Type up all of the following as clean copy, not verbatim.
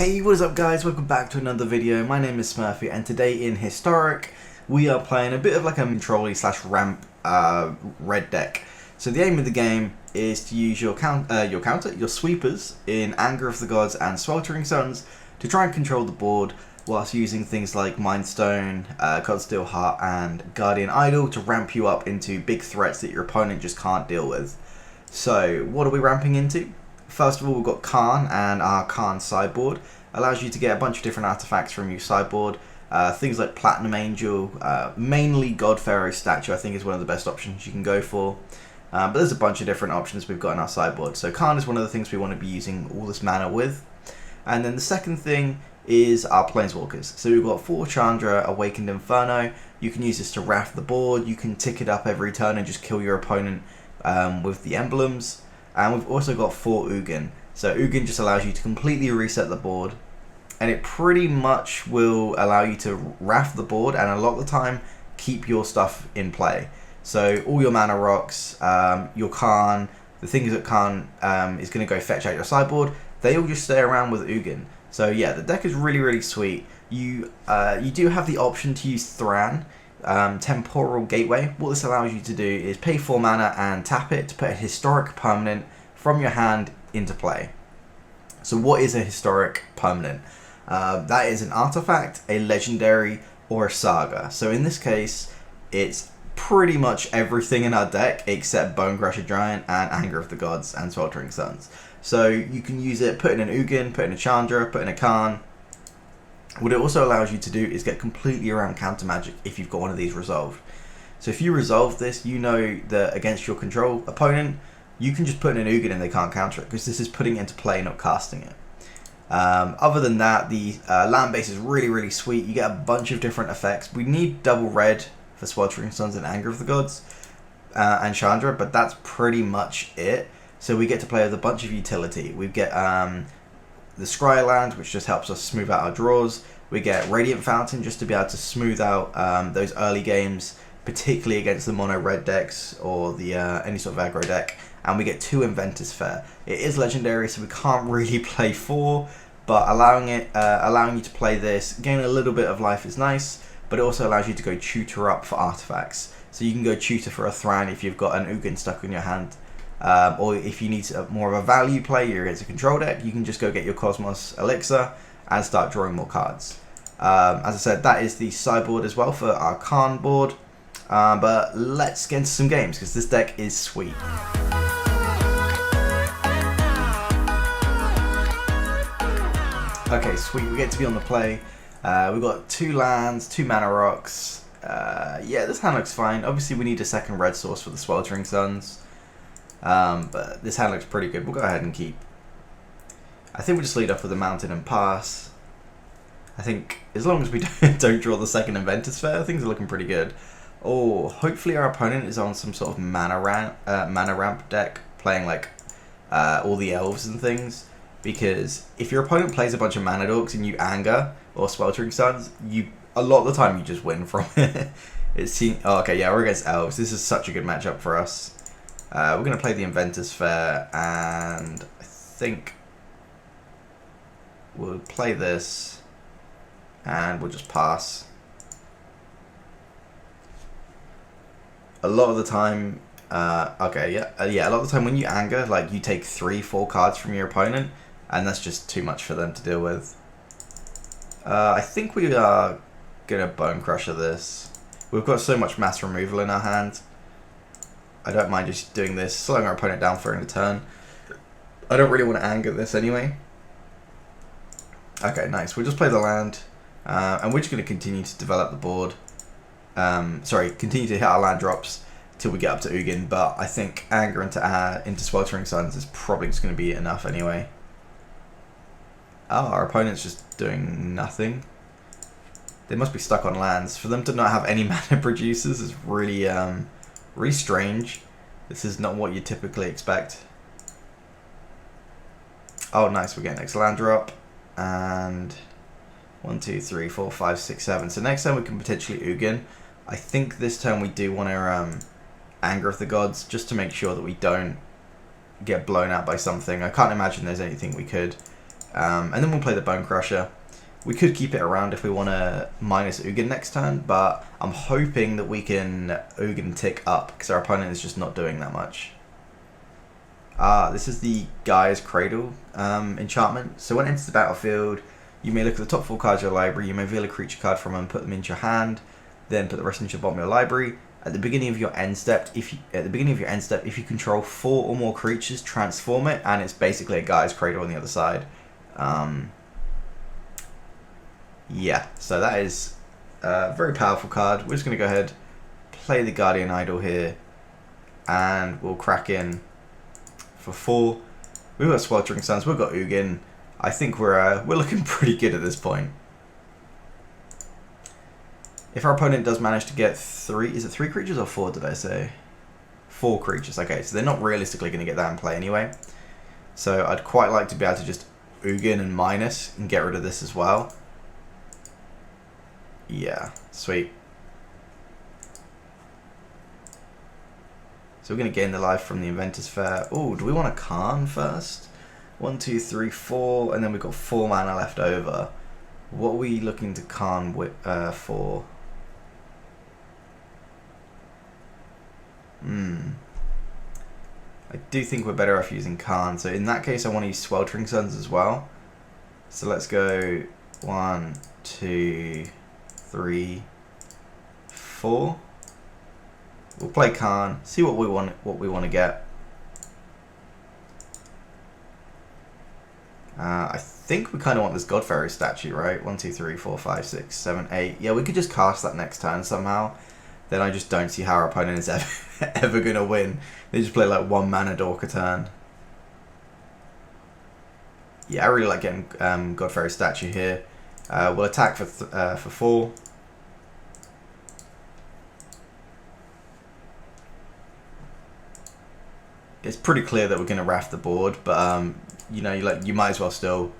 Hey, what is up guys? Welcome back to another video. My name is Smurfy and today in Historic we are playing a bit of like a control slash ramp red deck. So the aim of the game is to use your sweepers in Anger of the Gods and Sweltering Suns to try and control the board whilst using things like Mind Stone, Godsteel Heart and Guardian Idol to ramp you up into big threats that your opponent just can't deal with. So what are we ramping into? First of all, we've got Khan, and our Khan sideboard allows you to get a bunch of different artifacts from your sideboard. Things like Platinum Angel, mainly God Pharaoh statue I think is one of the best options you can go for. But there's a bunch of different options we've got in our sideboard. So Khan is one of the things we want to be using all this mana with. And then the second thing is our Planeswalkers. So we've got 4 Chandra, Awakened Inferno. You can use this to raft the board. You can tick it up every turn and just kill your opponent with the emblems. And we've also got 4 Ugin. So Ugin just allows you to completely reset the board, and it pretty much will allow you to raft the board and a lot of the time keep your stuff in play. So all your mana rocks, your Khan, the things that Khan is going to go fetch out your sideboard, they all just stay around with Ugin. So yeah, the deck is really sweet. You do have the option to use Thran, Temporal Gateway. What this allows you to do is pay 4 mana and tap it to put a historic permanent from your hand into play. So what is a historic permanent? That is an artifact, a legendary, or a saga. So in this case, it's pretty much everything in our deck except Bonecrusher Giant and Anger of the Gods and Sweltering Suns. So you can use it, put in an Ugin, put in a Chandra, put in a Khan. What it also allows you to do is get completely around counter magic if you've got one of these resolved. So if you resolve this, you know that against your control opponent, you can just put in an Ugin and they can't counter it because this is putting it into play, not casting it. Other than that, the land base is really sweet. You get a bunch of different effects. We need double red for Sweltering Suns and Anger of the Gods and Chandra, but that's pretty much it. So we get to play with a bunch of utility. We get the Scry land, which just helps us smooth out our draws. We get Radiant Fountain just to be able to smooth out those early games, particularly against the mono red decks or the any sort of aggro deck. And we get 2 Inventor's Fair. It is legendary, so we can't really play 4, but allowing you to play this, gain a little bit of life is nice, but it also allows you to go tutor up for artifacts. So you can go tutor for a Thran if you've got an Ugin stuck in your hand. Or if you need more of a value play, you're against a control deck, you can just go get your Cosmos Elixir and start drawing more cards. As I said, that is the sideboard as well for our Khan board. But let's get into some games because this deck is sweet. Okay, sweet, we get to be on the play. We've got 2 lands, 2 mana rocks. Yeah, this hand looks fine. Obviously we need a second red source for the Sweltering Suns. But this hand looks pretty good. We'll go ahead and keep. I think we just lead off with a mountain and pass. I think as long as we don't draw the second Inventor's Fair, things are looking pretty good. Oh, hopefully our opponent is on some sort of mana ramp deck, playing like all the elves and things. Because if your opponent plays a bunch of mana dorks and you Anger or Sweltering Suns, a lot of the time you just win from it. Oh, okay, yeah, we're against elves. This is such a good matchup for us. We're going to play the Inventor's Fair, and I think we'll play this, and we'll just pass. A lot of the time, a lot of the time when you Anger, like you take 3-4 cards from your opponent, and that's just too much for them to deal with. I think we are going to Bonecrusher this. We've got so much mass removal in our hand. I don't mind just doing this, slowing our opponent down for a turn. I don't really want to Anger this anyway. Okay, nice. We'll just play the land, and we're just going to continue to develop the board. Continue to hit our land drops till we get up to Ugin, but I think Anger into Sweltering Suns is probably just going to be enough anyway. Oh, our opponent's just doing nothing. They must be stuck on lands. For them to not have any mana producers is really really strange. This is not what you typically expect. Oh, nice. We're getting next land drop. And 1, 2, 3, 4, 5, 6, 7. So next time we can potentially Ugin. I think this turn we do want to Anger of the Gods just to make sure that we don't get blown out by something. I can't imagine there's anything we could. And then we'll play the Bone Crusher. We could keep it around if we want to minus Ugin next turn, but I'm hoping that we can Ugin tick up, because our opponent is just not doing that much. This is the Gaia's Cradle enchantment. So when it enters the battlefield, you may look at the top 4 cards of your library, you may reveal a creature card from them and put them into your hand, then put the rest into the bottom of your library. At the beginning of your end step, if you control 4 or more creatures, transform it, and it's basically a Gaia's Cradle on the other side. Yeah, so that is a very powerful card. We're just going to go ahead, play the Guardian Idol here, and we'll crack in for 4. We've got Sweltering Suns, we've got Ugin. I think we're looking pretty good at this point. If our opponent does manage to get 3, is it 3 creatures or 4 did I say? 4 creatures, okay, so they're not realistically going to get that in play anyway. So I'd quite like to be able to just Ugin and minus and get rid of this as well. Yeah, sweet. So we're going to gain the life from the Inventor's Fair. Oh, do we want a Karn first? 1, 2, 3, 4, and then we've got 4 mana left over. What are we looking to Karn for? I do think we're better off using Karn. So in that case, I want to use Sweltering Suns as well. So let's go 1, 2, 3, 4. We'll play Karn, see what we want to get. I think we kind of want this God Fairy statue, right? 1, 2, 3, 4, 5, 6, 7, 8. Yeah, we could just cast that next turn somehow. Then I just don't see how our opponent is ever going to win. They just play like 1 mana Dork a turn. Yeah, I really like getting God Fairy statue here. We'll attack for 4. It's pretty clear that we're going to raft the board, but you know, you might as well still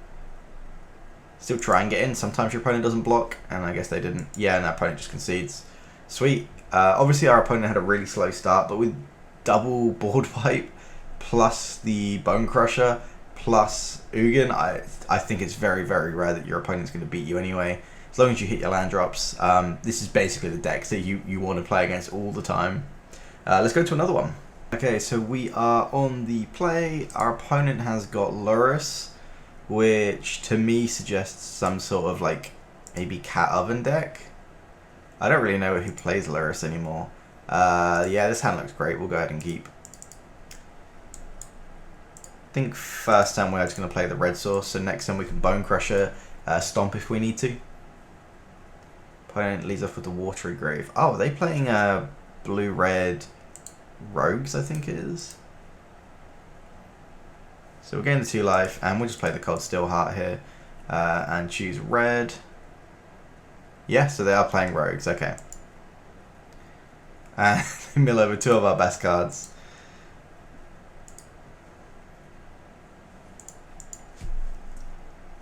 try and get in. Sometimes your opponent doesn't block, and I guess they didn't. Yeah, and our opponent just concedes. Sweet. Obviously, our opponent had a really slow start, but with double board wipe plus the Bone Crusher plus Ugin, I think it's very, very rare that your opponent's going to beat you anyway. As long as you hit your land drops, this is basically the deck that you want to play against all the time. Let's go to another one. Okay, so we are on the play. Our opponent has got Lurrus, which to me suggests some sort of like maybe Cat Oven deck. I don't really know who plays Lurrus anymore. Yeah, this hand looks great. We'll go ahead and keep. I think first time we're just going to play the red source, so next time we can Bone Crusher, Stomp if we need to. Opponent leads off with the Watery Grave. Oh, are they playing blue-red Rogues, I think it is. So we'll gain the 2 life, and we'll just play the Cold Steel Heart here, and choose red. Yeah, so they are playing Rogues, okay. And they mill over 2 of our best cards.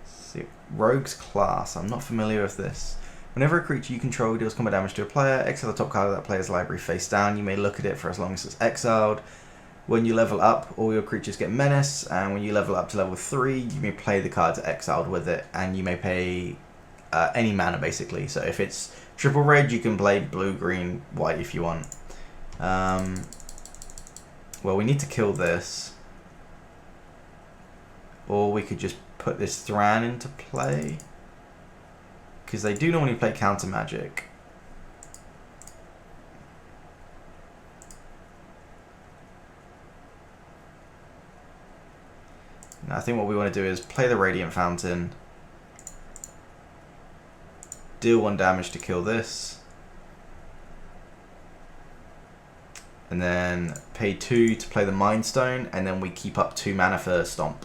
See, Rogues class, I'm not familiar with this. Whenever a creature you control deals combat damage to a player, exile the top card of that player's library face down. You may look at it for as long as it's exiled. When you level up, all your creatures get menace, and when you level up to level 3, you may play the cards exiled with it, and you may pay any mana basically. So if it's triple red, you can play blue, green, white if you want. Well, we need to kill this, or we could just put this Thran into play. Because they do normally play counter magic. Now, I think what we want to do is play the Radiant Fountain. Deal 1 damage to kill this. And then pay 2 to play the Mind Stone. And then we keep up 2 mana for Stomp.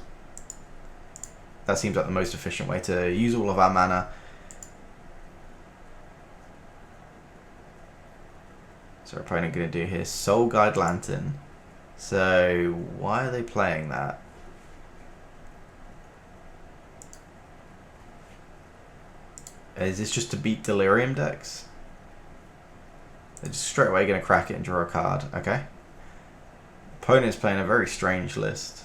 That seems like the most efficient way to use all of our mana. So our opponent going to do here Soul Guide Lantern. So why are they playing that? Is this just to beat Delirium decks? They're just straight away going to crack it and draw a card. Okay. Opponent's playing a very strange list.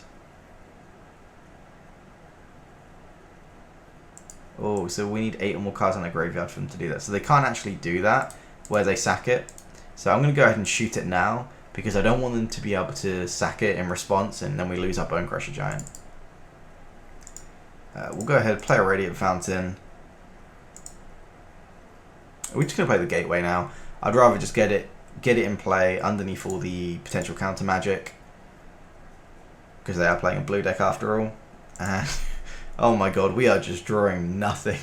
Oh, so we need 8 or more cards in their graveyard for them to do that. So they can't actually do that where they sack it. So I'm going to go ahead and shoot it now because I don't want them to be able to sack it in response and then we lose our Bone Crusher Giant. We'll go ahead, play a Radiant Fountain. We're just going to play the Gateway now. I'd rather just get it in play underneath all the potential counter magic because they are playing a blue deck after all. And oh my god, we are just drawing nothing.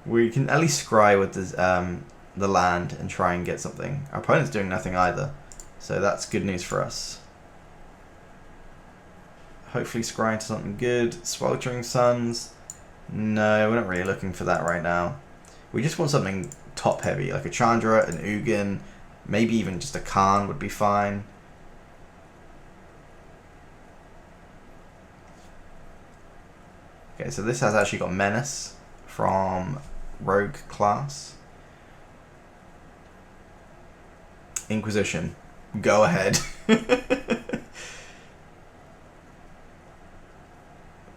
We can at least scry with the land and try and get something. Our opponent's doing nothing either, so that's good news for us. Hopefully scry into something good. Sweltering Suns. No, we're not really looking for that right now. We just want something top heavy, like a Chandra, an Ugin, maybe even just a Khan would be fine. Okay, so this has actually got Menace from Rogue class. Inquisition. Go ahead.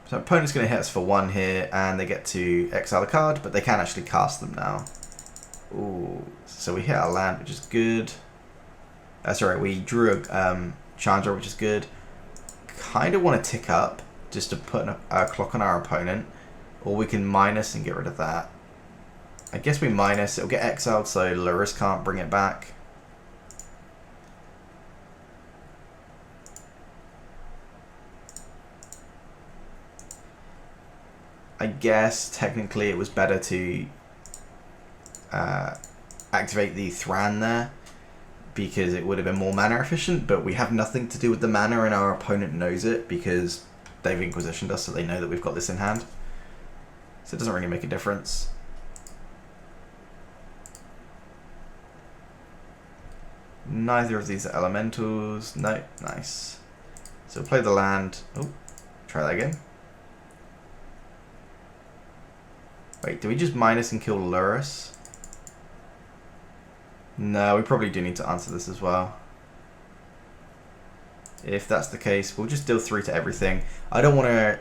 So opponent's going to hit us for 1 here, and they get to exile a card, but they can actually cast them now. Ooh, so we hit our land, which is good. Sorry, we drew a Chandra, which is good. Kind of want to tick up, just to put a clock on our opponent, or we can minus and get rid of that. I guess we minus, it'll get exiled, so Luris can't bring it back. I guess technically it was better to activate the Thran there because it would have been more mana efficient, but we have nothing to do with the mana and our opponent knows it because they've Inquisitioned us, so they know that we've got this in hand. So it doesn't really make a difference. Neither of these are elementals. No, nice. So we'll play the land. Oh, try that again. Wait, do we just minus and kill Luris? No, we probably do need to answer this as well. If that's the case, we'll just deal 3 to everything. I don't want to...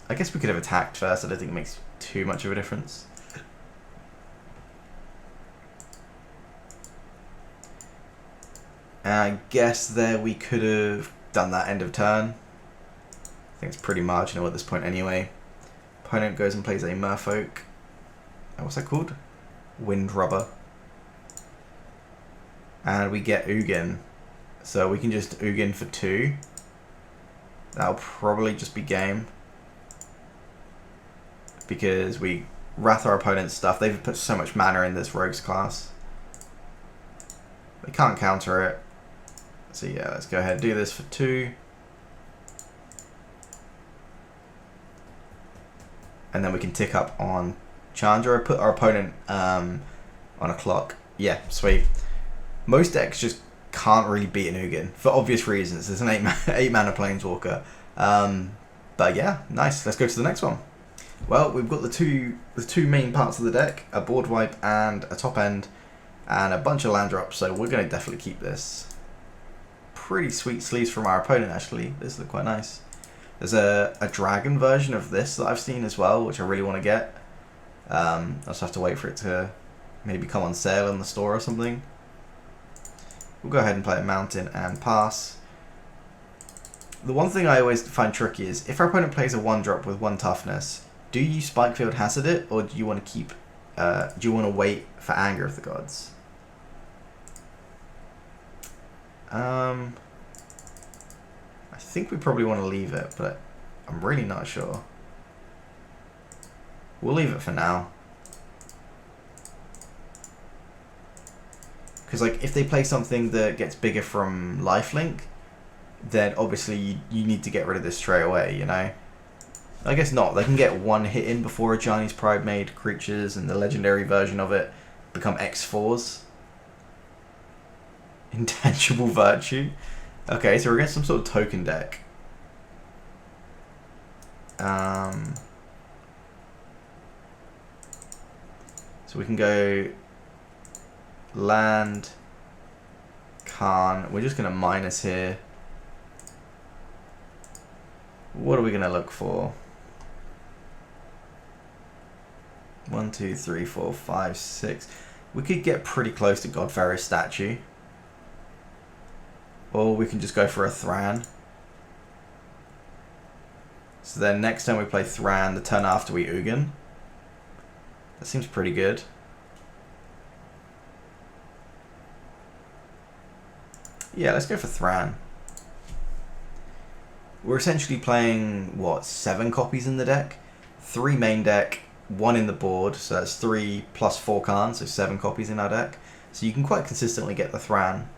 I guess we could have attacked first. I don't think it makes too much of a difference. And I guess there we could have done that end of turn. I think it's pretty marginal at this point anyway. Opponent goes and plays a Merfolk. What's that called? Wind Rubber. And we get Ugin. So we can just Ugin for 2. That'll probably just be game. Because we wrath our opponent's stuff. They've put so much mana in this Rogues class. They can't counter it. So yeah, let's go ahead and do this for 2. And then we can tick up on Chandra, put our opponent on a clock. Yeah, sweet. Most decks just can't really beat an Ugin for obvious reasons. It's an 8 mana Planeswalker. But yeah, nice. Let's go to the next one. Well, we've got the two main parts of the deck, a board wipe and a top end, and a bunch of land drops, so we're going to definitely keep this. Pretty sweet sleeves from our opponent, actually. This look quite nice. There's a dragon version of this that I've seen as well, which I really want to get. I'll just have to wait for it to maybe come on sale in the store or something. We'll go ahead and play a mountain and pass. The one thing I always find tricky is if our opponent plays a 1-drop with 1 toughness, do you Spikefield Hazard it, or do you want to keep? Do you want to wait for Anger of the Gods? I think we probably want to leave it, but I'm really not sure. We'll leave it for now. Because like if they play something that gets bigger from lifelink, then obviously you need to get rid of this straight away, you know? I guess not. They can get 1 hit in before a Chinese Pride made creatures and the legendary version of it become X4s. Intangible Virtue. Okay, so we're against some sort of token deck. So we can go land, Khan. We're just going to minus here. What are we going to look for? 1, 2, 3, 4, 5, 6. We could get pretty close to Godfarrow's statue. Or we can just go for a Thran. So then next time we play Thran, the turn after we Ugin. That seems pretty good. Yeah, let's go for Thran. We're essentially playing, what, 7 copies in the deck? 3 main deck, 1 in the board, so that's 3 plus 4 Khans, so 7 copies in our deck. So you can quite consistently get the Thran.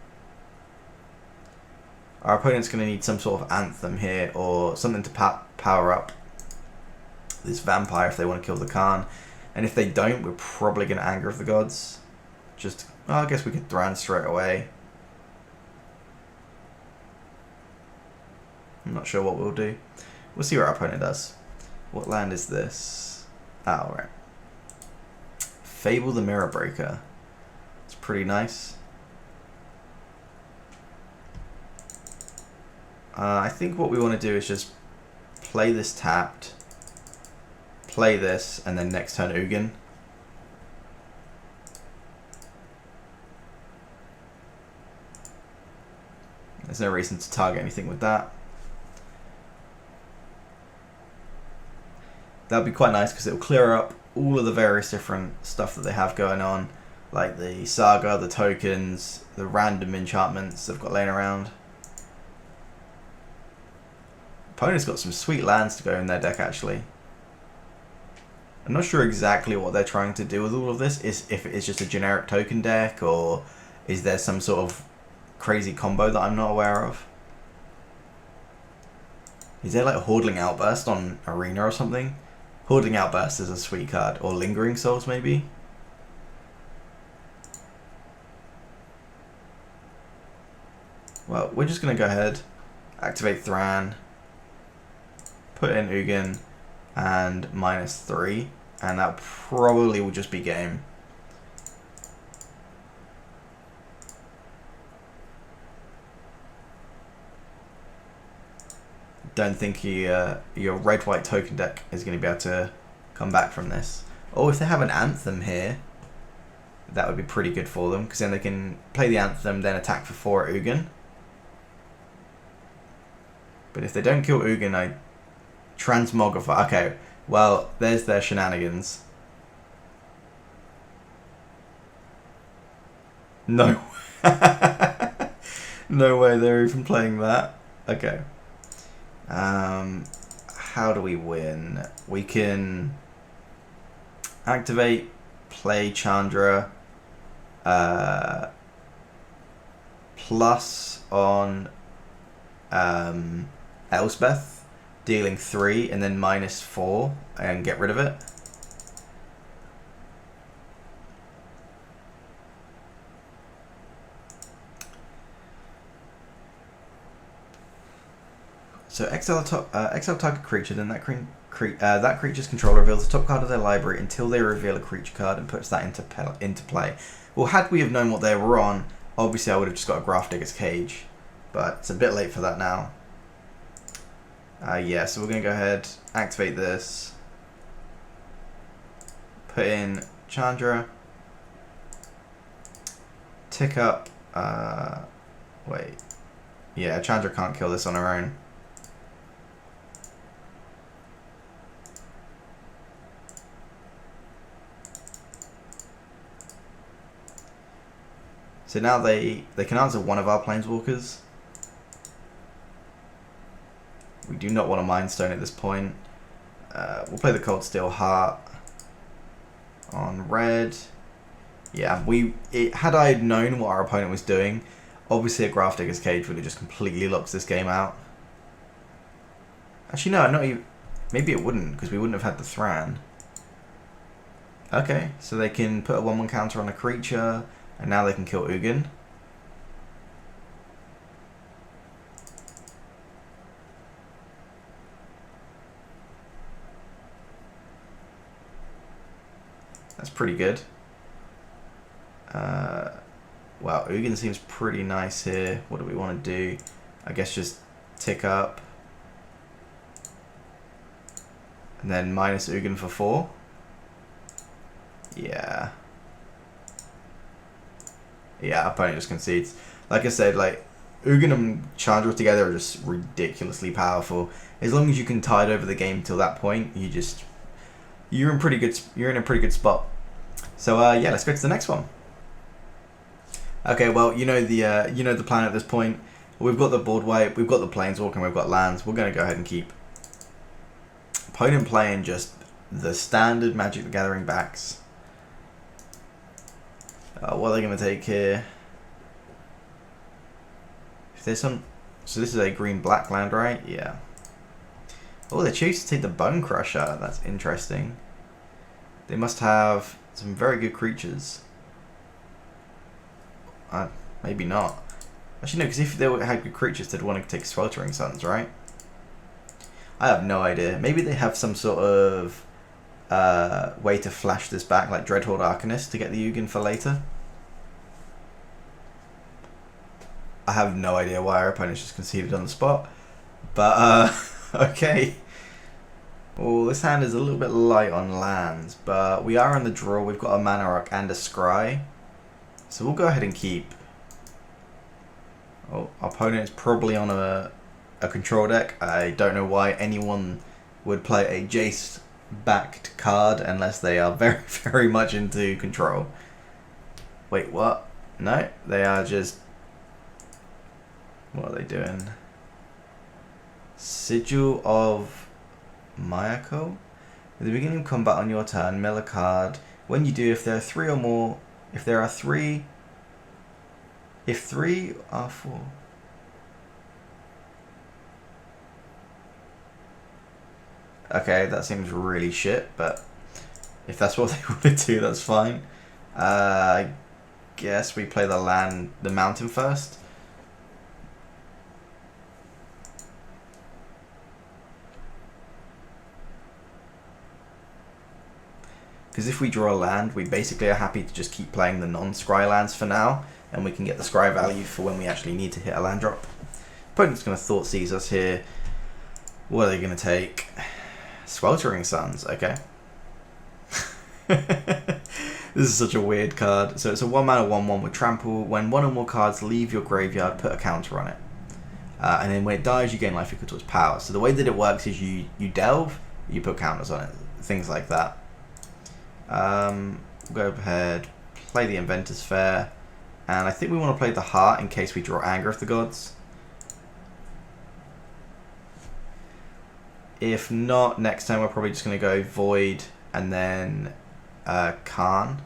Our opponent's going to need some sort of Anthem here, or something to power up this Vampire if they want to kill the Khan. And if they don't, we're probably going to Anger of the Gods. Just, well, I guess we could Thran straight away. I'm not sure what we'll do. We'll see what our opponent does. What land is this? Oh, right. Fable the Mirror Breaker. It's pretty nice. I think what we want to do is just play this tapped, play this, and then next turn Ugin. There's no reason to target anything with that. That'd be quite nice because it'll clear up all of the various different stuff that they have going on, like the Saga, the tokens, the random enchantments they've got laying around. Opponent's got some sweet lands to go in their deck, actually. I'm not sure exactly what they're trying to do with all of this, if it is just a generic token deck, or is there some sort of crazy combo that I'm not aware of. Is there like a Hordling Outburst on Arena or something? Hordling Outburst is a sweet card. Or Lingering Souls, maybe? Well, we're just going to go ahead, activate Thran, put in Ugin, and -3, and that probably will just be game. Don't think your red-white token deck is going to be able to come back from this. Or if they have an Anthem here, that would be pretty good for them, because then they can play the Anthem, then attack for 4 at Ugin. But if they don't kill Ugin, I Transmogrify. Okay, well, there's their shenanigans. No. No way they're even playing that. Okay. How do we win? We can activate, play Chandra, plus on Elspeth, dealing 3 and then -4 and get rid of it. So exile target creature, then that creature's controller reveals the top card of their library until they reveal a creature card and puts that into play. Well, had we have known what they were on, obviously I would have just got a Grafdigger's Cage, but it's a bit late for that now. Yeah, so we're going to go ahead, activate this, put in Chandra, tick up, wait, yeah, Chandra can't kill this on her own. So now they can answer one of our Planeswalkers. We do not want a Mind Stone at this point. We'll play the Cold Steel Heart on red. Yeah, had I known what our opponent was doing, obviously a Grafdigger's Cage would have just completely locked this game out. Actually, no, not even. Maybe it wouldn't, because we wouldn't have had the Thran. Okay, so they can put a 1/1 counter on a creature, and now they can kill Ugin. That's pretty good. Wow, Ugin seems pretty nice here. What do we want to do? I guess just tick up. And then minus Ugin for 4. Yeah. Yeah, opponent just concedes. Like I said, like, Ugin and Chandra together are just ridiculously powerful. As long as you can tide over the game till that point, you're in a pretty good spot. So yeah, let's go to the next one. Okay, well, you know the plan at this point. We've got the board wipe, we've got the Planeswalker, and we've got lands. We're going to go ahead and keep. Opponent playing just the standard Magic the Gathering backs. What are they going to take here? If there's some... So this is a green-black land, right? Yeah. Oh, they choose to take the Bone Crusher. That's interesting. They must have some very good creatures. Maybe not. Actually, no, because if they had good creatures, they'd want to take Sweltering Suns, right? I have no idea. Maybe they have some sort of way to flash this back, like Dreadhorde Arcanist, to get the Ugin for later. I have no idea why our opponents just conceded on the spot. But, okay. Well, this hand is a little bit light on lands, but we are in the draw. We've got a Mana Rock and a Scry. So we'll go ahead and keep. Oh, our opponent is probably on a control deck. I don't know why anyone would play a Jace-backed card unless they are very, very much into control. Wait, what? No, they are just... What are they doing? Sigil of Mayako? At the beginning of combat on your turn, mill a card. When you do, if there are three or more... If there are three... If three are four... Okay, that seems really shit, but if that's what they want to do, that's fine. I guess we play the mountain first. Because if we draw a land, we basically are happy to just keep playing the non-scry lands for now, and we can get the scry value for when we actually need to hit a land drop. Opponent's going to Thought Seize us here. What are they going to take? Sweltering Suns, okay. This is such a weird card. So it's a 1-mana 1/1 with Trample. When one or more cards leave your graveyard, put a counter on it. And then when it dies, you gain life equal to its power. So the way that it works is you delve, you put counters on it, things like that. We'll go ahead, play the Inventor's Fair, and I think we want to play the Heart in case we draw Anger of the Gods. If not, next time we're probably just going to go Void and then Khan.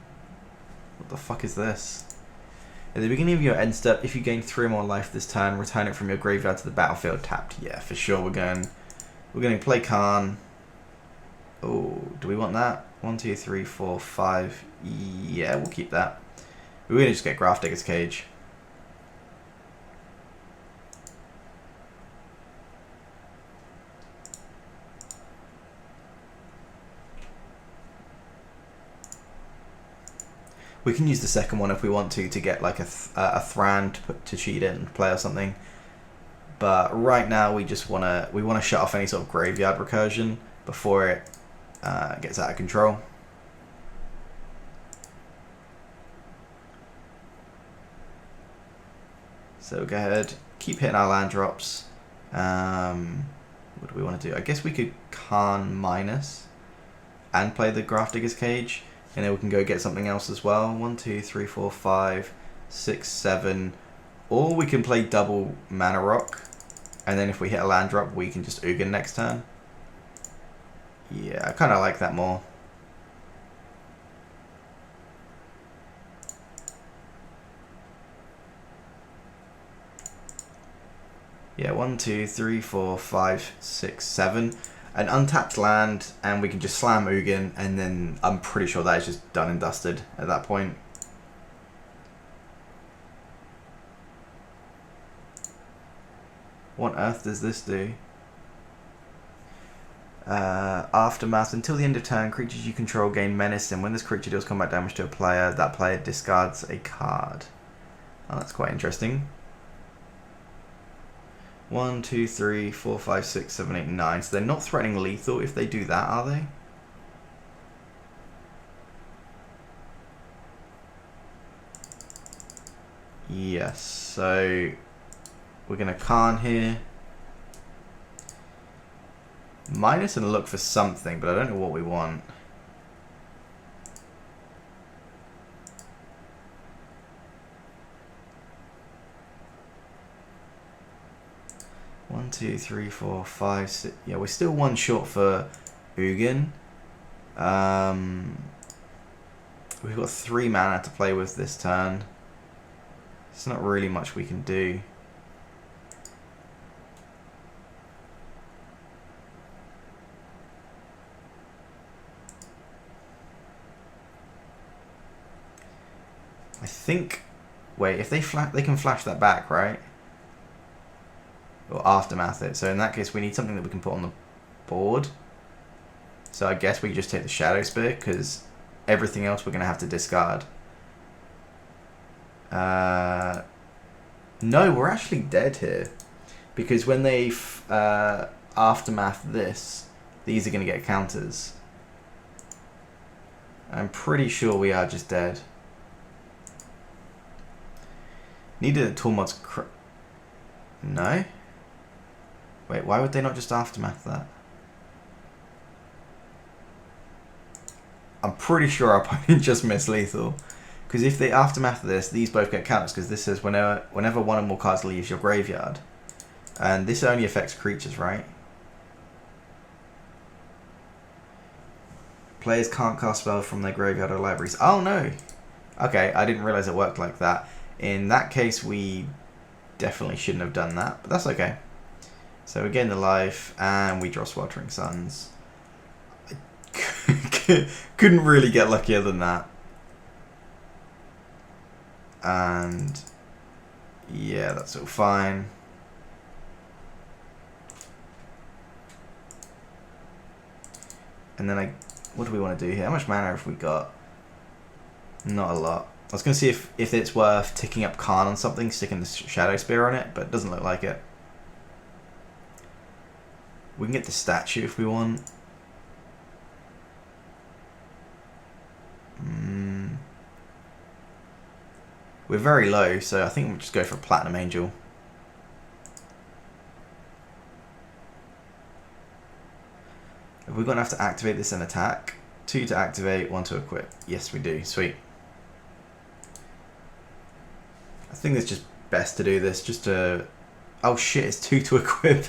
What the fuck is this? At the beginning of your end step, if you gain 3 or more life this turn, return it from your graveyard to the battlefield tapped. Yeah, for sure we're going to play Khan. Oh, do we want that? 1, 2, 3, 4, 5. Yeah, we'll keep that. We're going to just get Grafdigger's Cage. We can use the second one if we want to get like a Thran to cheat in and play or something. But right now we just want to shut off any sort of graveyard recursion before it gets out of control. So go ahead, keep hitting our land drops. What do we want to do? I guess we could Khan minus and play the Grafdigger's Cage, and then we can go get something else as well. 1, 2, 3, 4, 5, 6, 7. Or we can play double Mana Rock, and then if we hit a land drop, we can just Ugin next turn. Yeah, I kind of like that more. Yeah, 1, 2, 3, 4, 5, 6, 7. An untapped land, and we can just slam Ugin, and then I'm pretty sure that is just done and dusted at that point. What on earth does this do? Aftermath. Until the end of turn, creatures you control gain menace, and when this creature deals combat damage to a player, that player discards a card. Oh, that's quite interesting. 1, 2, 3, 4, 5, 6, 7, 8, 9. So they're not threatening lethal if they do that, are they? Yes, so we're going to Khan here. Minus and look for something, but I don't know what we want. One, two, three, four, five, six. Yeah, we're still one short for Ugin. We've got 3 mana to play with this turn. There's not really much we can do. I think. Wait, if they can flash that back, right? Or aftermath it. So in that case, we need something that we can put on the board. So I guess we just take the Shadow Spear, because everything else we're going to have to discard. No, we're actually dead here. Because when they aftermath this, these are going to get counters. I'm pretty sure we are just dead. Needed a Tormod's No? Wait, why would they not just aftermath that? I'm pretty sure our opponent just missed lethal. Because if they aftermath this, these both get counters, because this says whenever one or more cards leaves your graveyard. And this only affects creatures, right? Players can't cast spells from their graveyard or libraries. Oh no! Okay, I didn't realize it worked like that. In that case, we definitely shouldn't have done that, but that's okay. So we gain the life, and we draw Sweltering Suns. Couldn't really get luckier than that. And yeah, that's all fine. And then what do we want to do here? How much mana have we got? Not a lot. I was going to see if it's worth ticking up Khan on something, sticking the Shadow Spear on it, but it doesn't look like it. We can get the statue if we want. We're very low, so I think we'll just go for a Platinum Angel. Are we going to have to activate this and attack? 2 to activate, 1 to equip. Yes, we do. Sweet. I think it's just best to do this just to... Oh shit, it's 2 to equip.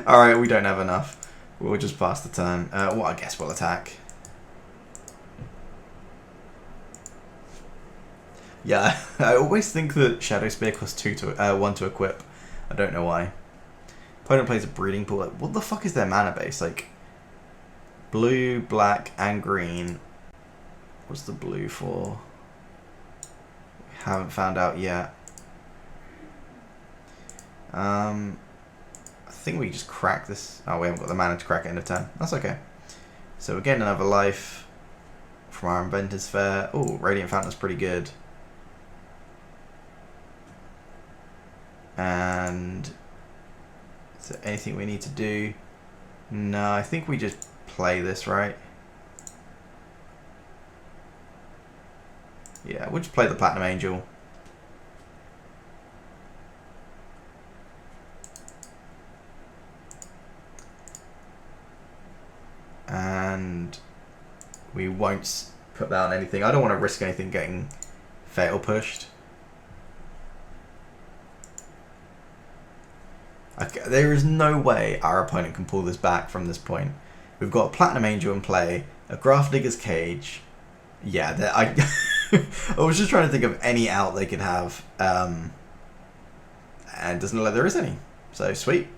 Alright, we don't have enough. We'll just pass the turn. Well, I guess we'll attack. Yeah, I always think that Shadow Spear costs 1 to equip. I don't know why. Opponent plays a Breeding Pool. Like, what the fuck is their mana base? Like, blue, black, and green. What's the blue for? We haven't found out yet. I think we just crack this. Oh, we haven't got the mana to crack it in a turn. That's okay. So we're getting another life from our Inventor's Fair. Oh, Radiant Fountain's pretty good. And is there anything we need to do? No, I think we just play this, right? Yeah, we'll just play the Platinum Angel. And we won't put down anything. I don't want to risk anything getting fatal pushed. Okay, there is no way our opponent can pull this back from this point. We've got a Platinum Angel in play, a Grafdigger's Cage. Yeah, I was just trying to think of any out they could have, and it doesn't look like there is any. So sweet.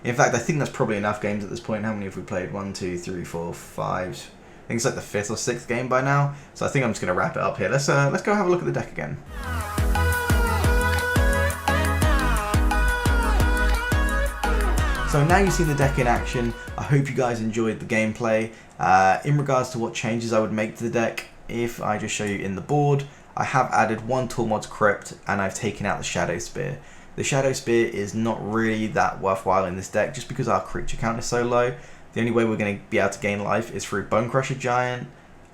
In fact, I think that's probably enough games at this point. How many have we played? 1, 2, 3, 4, 5. I think it's like the 5th or 6th game by now. So I think I'm just going to wrap it up here. Let's go have a look at the deck again. So now you've seen the deck in action. I hope you guys enjoyed the gameplay. In regards to what changes I would make to the deck, if I just show you in the board, I have added 1 Tormod's Crypt and I've taken out the Shadow Spear. The Shadow Spear is not really that worthwhile in this deck just because our creature count is so low. The only way we're going to be able to gain life is through Bone Crusher Giant,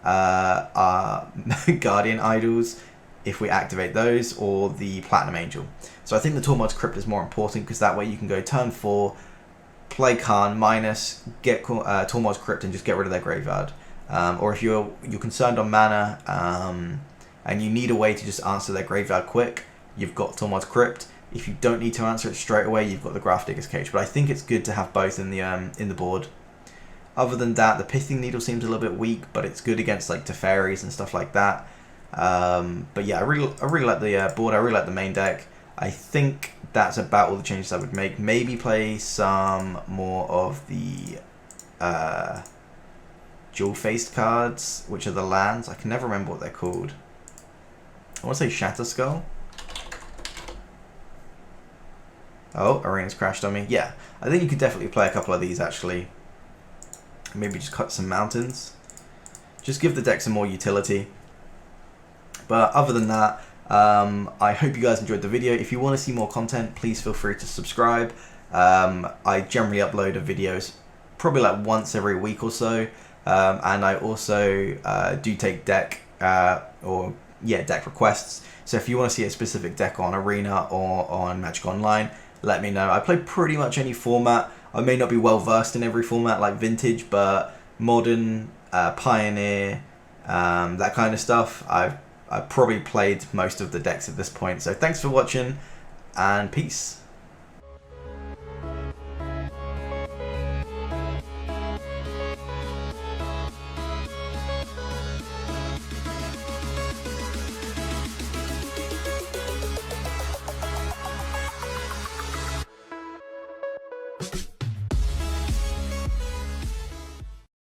our Guardian Idols, if we activate those, or the Platinum Angel. So I think the Tormod's Crypt is more important, because that way you can go turn 4, play Khan, minus, get Tormod's Crypt and just get rid of their graveyard. Or if you're concerned on mana and you need a way to just answer their graveyard quick, you've got Tormod's Crypt. If you don't need to answer it straight away, you've got the Grafdigger's Cage. But I think it's good to have both in the board. Other than that, the Pithing Needle seems a little bit weak, but it's good against like Teferis and stuff like that. But yeah, I really like the board. I really like the main deck. I think that's about all the changes I would make. Maybe play some more of the dual-faced cards, which are the lands. I can never remember what they're called. I want to say Shatter Skull. Oh, Arena's crashed on me. Yeah, I think you could definitely play a couple of these actually. Maybe just cut some mountains. Just give the deck some more utility. But other than that, I hope you guys enjoyed the video. If you want to see more content, please feel free to subscribe. I generally upload videos probably like once every week or so. And I also do take deck requests. So if you want to see a specific deck on Arena or on Magic Online, let me know. I play pretty much any format. I may not be well versed in every format like Vintage, but Modern, Pioneer, that kind of stuff, I've probably played most of the decks at this point. So thanks for watching, and peace.